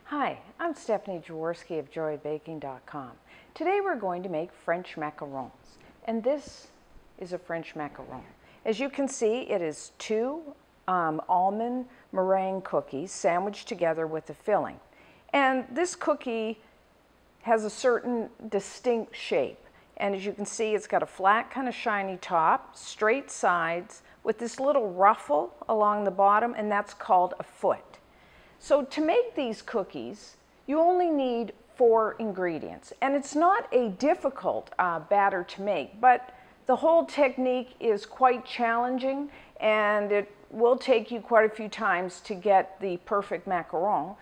Hi, I'm Stephanie Jaworski of joybaking.com. Today we're going to make French macarons, and this is a French macaron. As you can see, it is two almond meringue cookies sandwiched together with a filling. And this cookie has a certain distinct shape. And as you can see, it's got a flat, kind of shiny top, straight sides, with this little ruffle along the bottom, and that's called a foot. So to make these cookies, you only need 4 ingredients. And it's not a difficult batter to make, but the whole technique is quite challenging, and it will take you quite a few times to get the perfect macaron.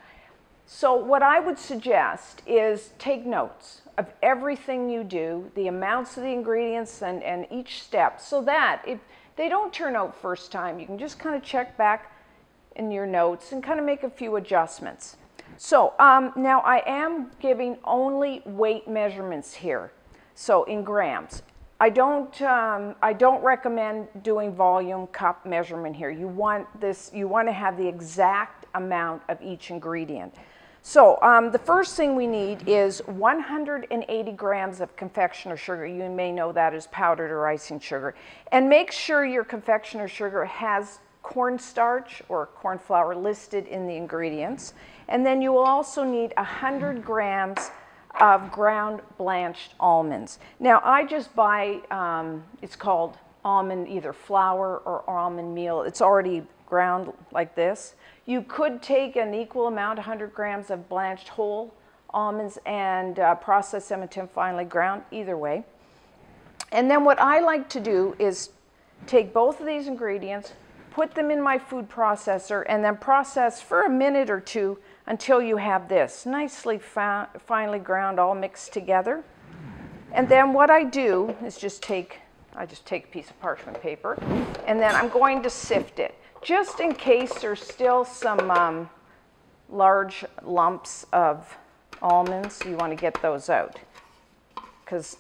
So what I would suggest is take notes of everything you do, the amounts of the ingredients and each step, so that if they don't turn out first time, you can just kind of check back in your notes and kind of make a few adjustments. So now I am giving only weight measurements here, so in grams. I don't recommend doing volume cup measurement here. You want to have the exact amount of each ingredient. So the first thing we need is 180 grams of confectioner sugar. You may know that as powdered or icing sugar. And make sure your confectioner sugar has cornstarch or corn flour listed in the ingredients. And then you will also need 100 grams of ground blanched almonds. Now I just buy, it's called almond either flour or almond meal. It's already ground like this. You could take an equal amount, 100 grams of blanched whole almonds, and process them until finely ground, either way. And then what I like to do is take both of these ingredients, put them in my food processor, and then process for a minute or two until you have this nicely finely ground, all mixed together. And then what I do is I just take a piece of parchment paper, and then I'm going to sift it, just in case there's still some large lumps of almonds. You want to get those out, because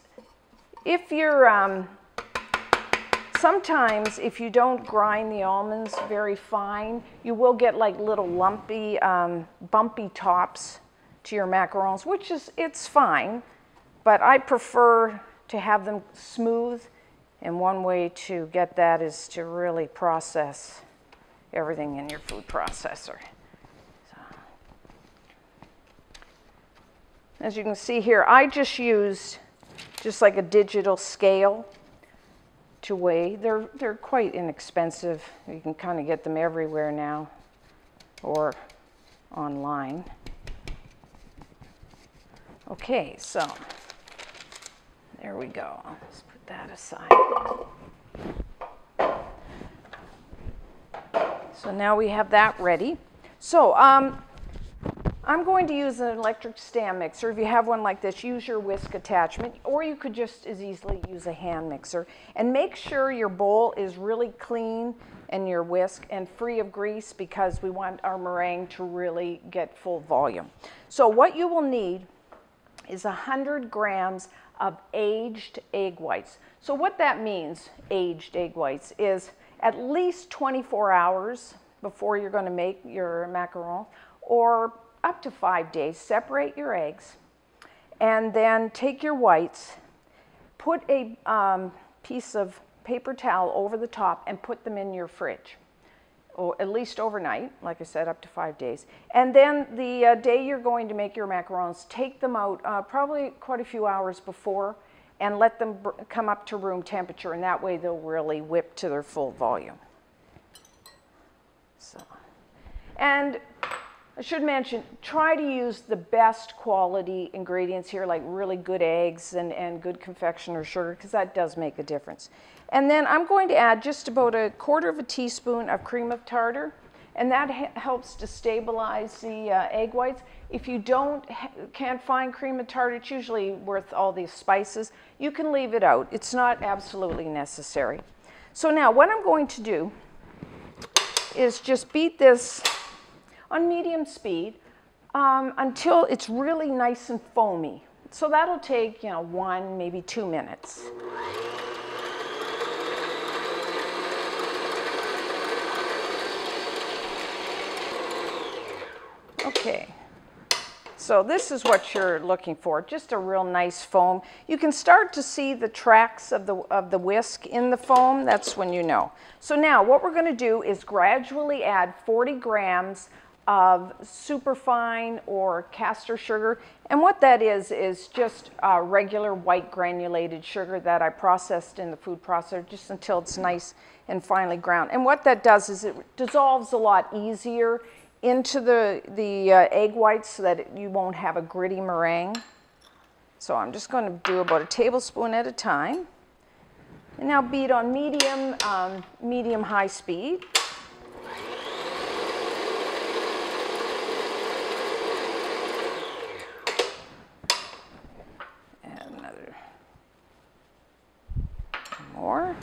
if you're sometimes if you don't grind the almonds very fine, you will get like little lumpy, bumpy tops to your macarons, which it's fine, but I prefer to have them smooth, and one way to get that is to really process everything in your food processor. So, as you can see here, I just used like a digital scale to weigh. They're quite inexpensive. You can kind of get them everywhere now or online. Okay, so there we go. Let's put that aside. So now we have that ready. So I'm going to use an electric stand mixer. If you have one like this, use your whisk attachment, or you could just as easily use a hand mixer. And make sure your bowl is really clean and your whisk and free of grease, because we want our meringue to really get full volume. So what you will need is 100 grams of aged egg whites. So what that means, aged egg whites, is at least 24 hours before you're going to make your macaron, or up to 5 days. Separate your eggs, and then take your whites, put a piece of paper towel over the top, and put them in your fridge, or at least overnight, like I said, up to 5 days. And then the day you're going to make your macarons, take them out probably quite a few hours before, and let them come up to room temperature, and that way they'll really whip to their full volume. So, and I should mention, try to use the best quality ingredients here, like really good eggs and good confectioner sugar, because that does make a difference. And then I'm going to add just about 1/4 teaspoon of cream of tartar, and that helps to stabilize the egg whites. If you can't find cream of tartar, it's usually worth all these spices. You can leave it out. It's not absolutely necessary. So now what I'm going to do is just beat this on medium speed until it's really nice and foamy. So that'll take, 1, maybe 2 minutes. Okay. So this is what you're looking for, just a real nice foam. You can start to see the tracks of the whisk in the foam. That's when you know. So now what we're going to do is gradually add 40 grams of superfine or caster sugar. And what that is just regular white granulated sugar that I processed in the food processor just until it's nice and finely ground. And what that does is it dissolves a lot easier into the egg whites so that you won't have a gritty meringue. So I'm just going to do about a tablespoon at a time. And now beat on medium-high speed. And another more.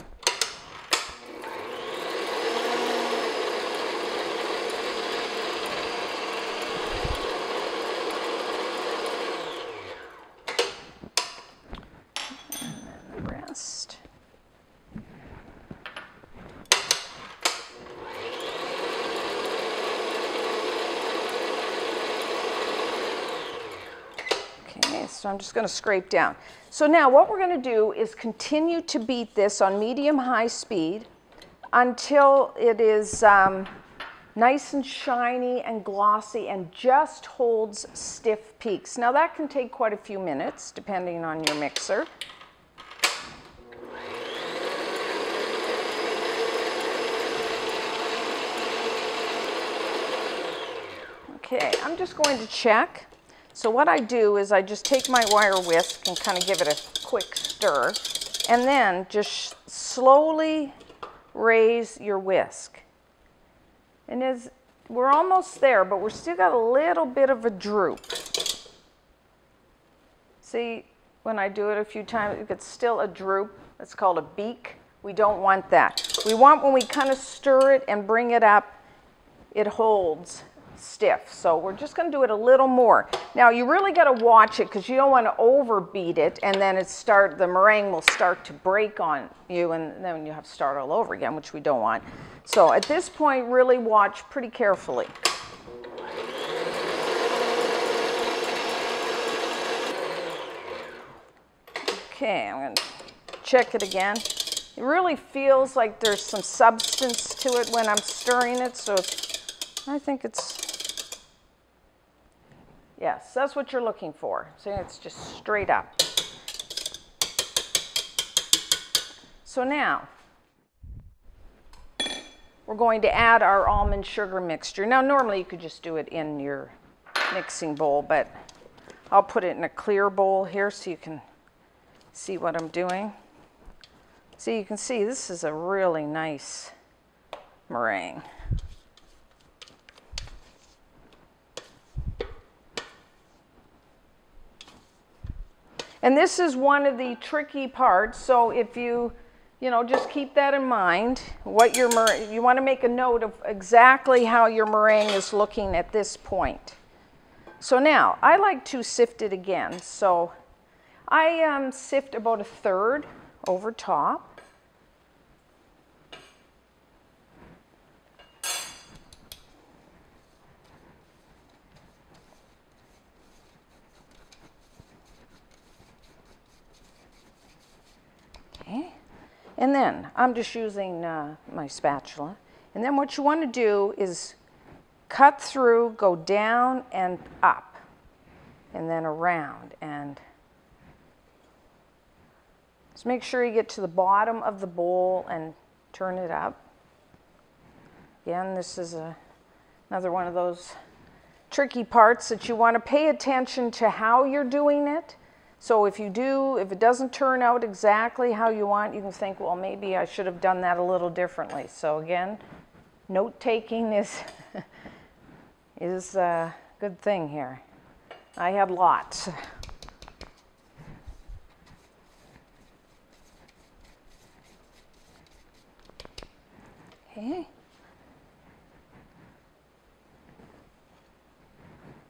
Okay, so I'm just going to scrape down. So now what we're going to do is continue to beat this on medium-high speed until it is nice and shiny and glossy and just holds stiff peaks. Now that can take quite a few minutes depending on your mixer. Okay, I'm just going to check. So what I do is I just take my wire whisk and kind of give it a quick stir, and then just slowly raise your whisk. And we're almost there, but we're still got a little bit of a droop. See, when I do it a few times, it's still a droop. It's called a beak. We don't want that. We want when we kind of stir it and bring it up, it holds stiff. So we're just going to do it a little more. Now you really got to watch it because you don't want to overbeat it, and then the meringue will start to break on you, and then you have to start all over again, which we don't want. So at this point, really watch pretty carefully. Okay, I'm going to check it again. It really feels like there's some substance to it when I'm stirring it, so I think it's, yes, that's what you're looking for. See, it's just straight up. So now, we're going to add our almond sugar mixture. Now, normally you could just do it in your mixing bowl, but I'll put it in a clear bowl here so you can see what I'm doing. So you can see this is a really nice meringue. And this is one of the tricky parts, so if you just keep that in mind. You want to make a note of exactly how your meringue is looking at this point. So now, I like to sift it again. So I sift about a third over top. Okay. And then I'm just using my spatula. And then what you want to do is cut through, go down and up, and then around. And just make sure you get to the bottom of the bowl and turn it up. Again, this is another one of those tricky parts that you want to pay attention to how you're doing it. So if it doesn't turn out exactly how you want, you can think, well, maybe I should have done that a little differently. So again, note-taking is a good thing here. I had lots. Okay.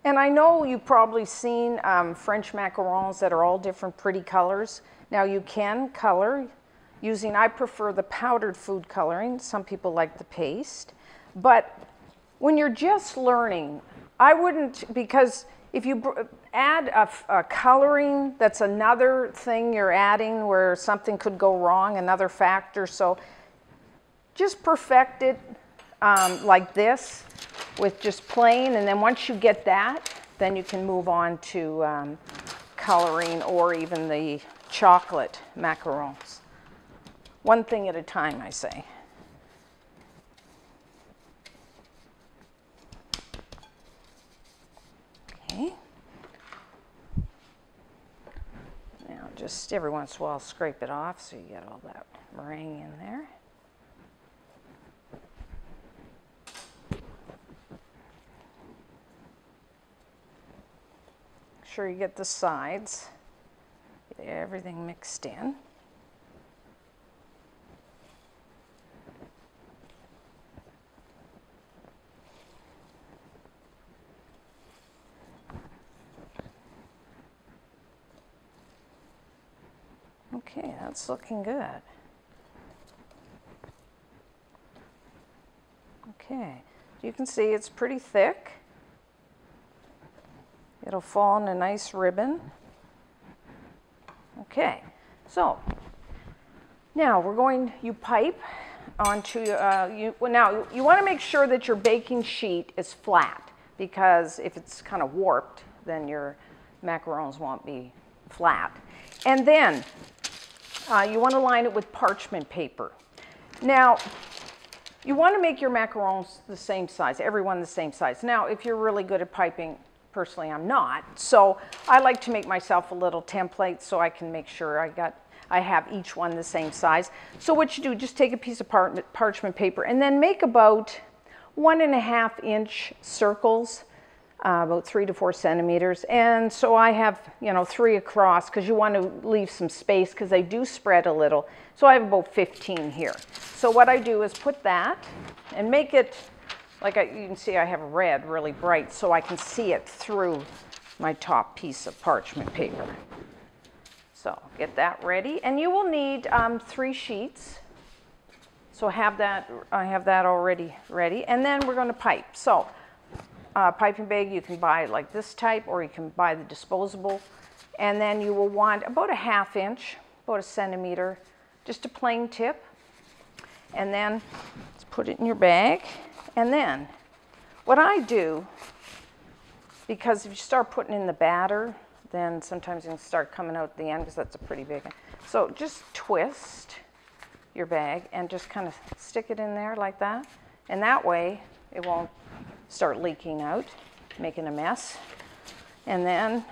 And I know you've probably seen French macarons that are all different pretty colors. Now you can color using, I prefer the powdered food coloring. Some people like the paste. But when you're just learning, I wouldn't, because if you add a coloring, that's another thing you're adding where something could go wrong, another factor. So just perfect it like this with just plain, and then once you get that, then you can move on to coloring or even the chocolate macarons. One thing at a time, I say. Okay. Now just every once in a while scrape it off so you get all that meringue in there. Make sure you get the sides, get everything mixed in. Okay, that's looking good. Okay, you can see it's pretty thick. It'll fall in a nice ribbon. Okay, so now we're going, you pipe onto, now you want to make sure that your baking sheet is flat, because if it's kind of warped, then your macarons won't be flat. And then you want to line it with parchment paper. Now, you want to make your macarons the same size, everyone the same size. Now, if you're really good at piping, personally I'm not, so I like to make myself a little template so I can make sure I have each one the same size. So what you do, just take a piece of parchment paper and then make about 1.5 inch circles, about 3 to 4 centimeters. And so I have, 3 across, because you want to leave some space because they do spread a little. So I have about 15 here. So what I do is put that and make it, like you can see I have red really bright so I can see it through my top piece of parchment paper. So get that ready, and you will need 3 sheets. So I have that already ready, and then we're going to pipe. So piping bag, you can buy like this type, or you can buy the disposable. And then you will want about 1/2 inch, about 1 centimeter, just a plain tip. And then let's put it in your bag. And then what I do, because if you start putting in the batter, then sometimes you can start coming out at the end, because that's a pretty big one. So just twist your bag and just kind of stick it in there like that. And that way it won't start leaking out, making a mess. And then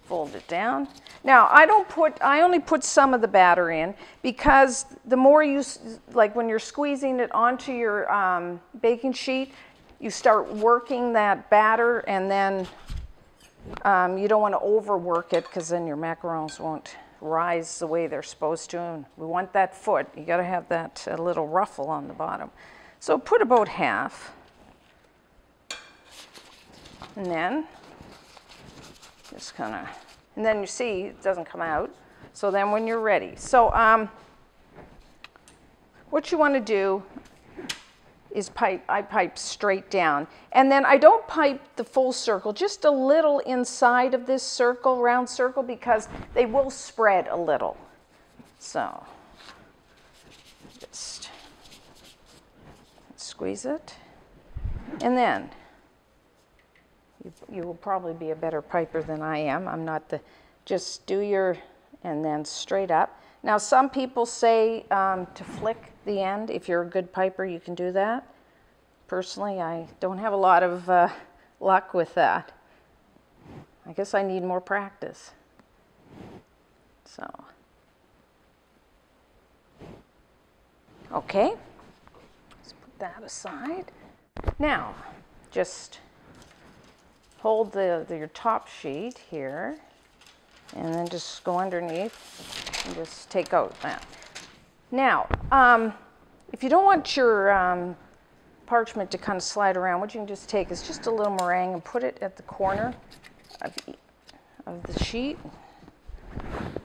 fold it down. Now I only put some of the batter in, because the more you, like when you're squeezing it onto your baking sheet, you start working that batter, and then you don't want to overwork it, because then your macarons won't rise the way they're supposed to. And we want that foot, you got to have that little ruffle on the bottom. So put about 1/2. And then just kind of, and then you see it doesn't come out. So then when you're ready, so what you want to do is I pipe straight down, and then I don't pipe the full circle, just a little inside of this circle, round circle, because they will spread a little. So just squeeze it, and then you will probably be a better piper than I am. I'm not just do your, and then straight up. Now some people say to flick the end. If you're a good piper, you can do that. Personally, I don't have a lot of luck with that. I guess I need more practice. So, okay, let's put that aside. Now, just hold your top sheet here, and then just go underneath and just take out that. Now, if you don't want your parchment to kind of slide around, what you can just take is just a little meringue and put it at the corner of the sheet,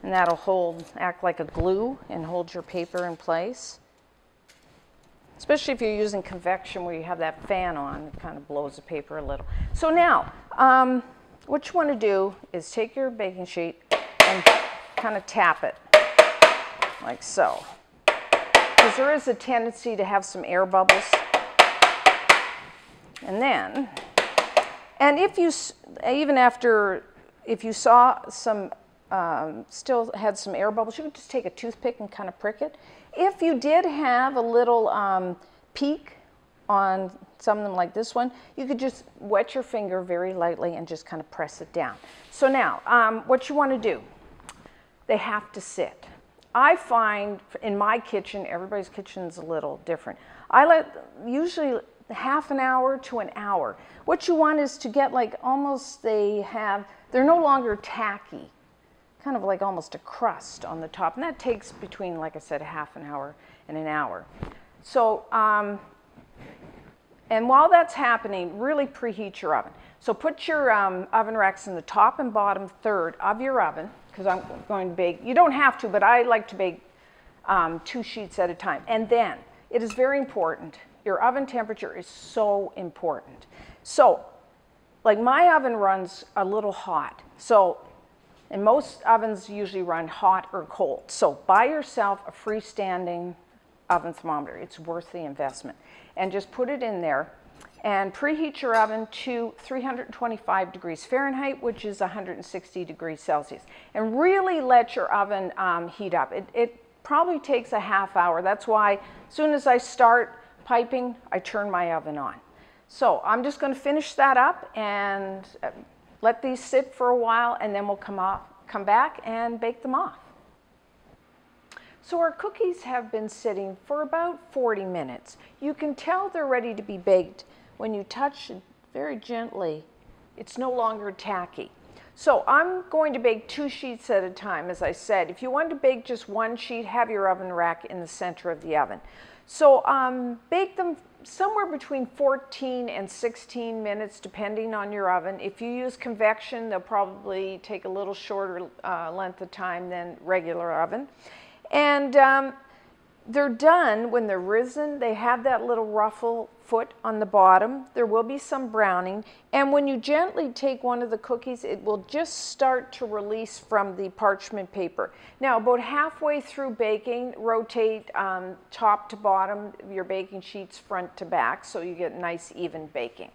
and that'll act like a glue and hold your paper in place. especially if you're using convection where you have that fan on, it kind of blows the paper a little. So now, what you want to do is take your baking sheet and kind of tap it like so, because there is a tendency to have some air bubbles. And then, and if you, even after, if you saw some, still had some air bubbles, you could just take a toothpick and kind of prick it. If you did have a little peak on some of them like this one, you could just wet your finger very lightly and just kind of press it down. So now, what you want to do, they have to sit. I find in my kitchen, everybody's kitchen is a little different. I let usually half an hour to an hour. What you want is to get like almost they're no longer tacky, kind of like almost a crust on the top. And that takes between, like I said, half an hour and an hour. So, and while that's happening, really preheat your oven. So put your oven racks in the top and bottom third of your oven, because I'm going to bake. You don't have to, but I like to bake 2 sheets at a time. And then, it is very important, your oven temperature is so important. So, like my oven runs a little hot. So, and most ovens usually run hot or cold. So buy yourself a freestanding oven thermometer. It's worth the investment. And just put it in there and preheat your oven to 325 degrees Fahrenheit, which is 160 degrees Celsius. And really let your oven heat up. It probably takes a half hour. That's why as soon as I start piping, I turn my oven on. So I'm just going to finish that up and let these sit for a while, and then we'll come back and bake them off. So our cookies have been sitting for about 40 minutes. You can tell they're ready to be baked when you touch it very gently. It's no longer tacky. So I'm going to bake 2 sheets at a time, as I said. If you want to bake just 1 sheet, have your oven rack in the center of the oven. So bake them somewhere between 14 and 16 minutes, depending on your oven. If you use convection, they'll probably take a little shorter length of time than regular oven. And they're done when they're risen. They have that little ruffle foot on the bottom. There will be some browning. And when you gently take one of the cookies, it will just start to release from the parchment paper. Now, about halfway through baking, rotate top to bottom your baking sheets front to back so you get nice even baking.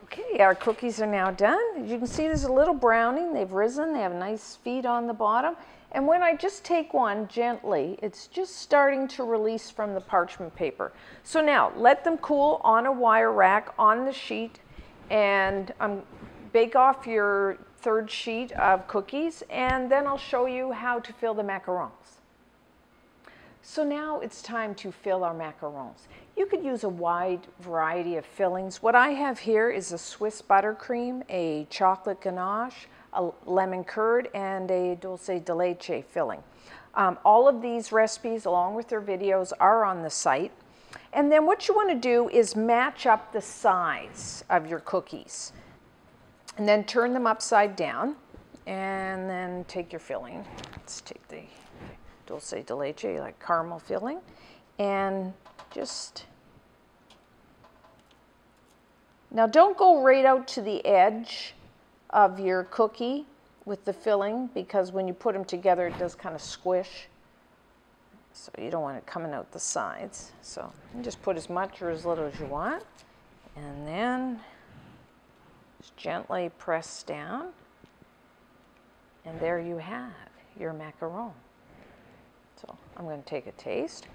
Okay, our cookies are now done. As you can see, there's a little browning. They've risen. They have nice feet on the bottom. And when I just take one gently, it's just starting to release from the parchment paper. So now, let them cool on a wire rack on the sheet, and bake off your 3rd sheet of cookies, and then I'll show you how to fill the macarons. So now it's time to fill our macarons. You could use a wide variety of fillings. What I have here is a Swiss buttercream, a chocolate ganache, a lemon curd, and a dulce de leche filling. All of these recipes, along with their videos, are on the site. And then what you want to do is match up the size of your cookies. And then turn them upside down, and then take your filling. Let's take the dulce de leche, like caramel filling, and just, now don't go right out to the edge of your cookie with the filling, because when you put them together it does kind of squish, so you don't want it coming out the sides. So you just put as much or as little as you want, and then just gently press down, and there you have your macaron. So I'm going to take a taste.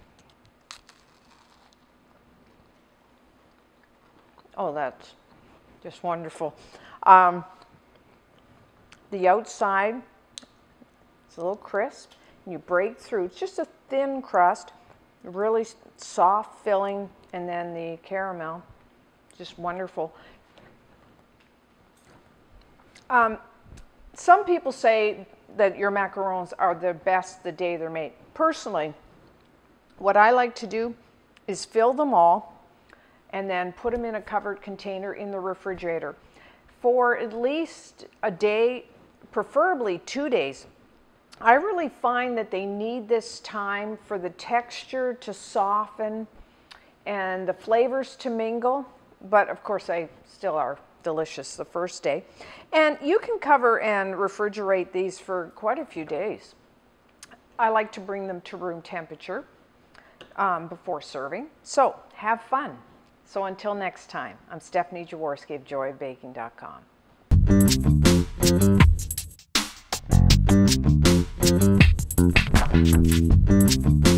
Oh, that's just wonderful. The outside is a little crisp, and you break through. It's just a thin crust, really soft filling, and then the caramel, just wonderful. some people say that your macarons are the best the day they're made. Personally, what I like to do is fill them all and then put them in a covered container in the refrigerator for at least a day, preferably 2 days. I really find that they need this time for the texture to soften and the flavors to mingle, but of course they still are delicious the first day. And you can cover and refrigerate these for quite a few days. I like to bring them to room temperature before serving. So have fun. So until next time, I'm Stephanie Jaworski of joyofbaking.com.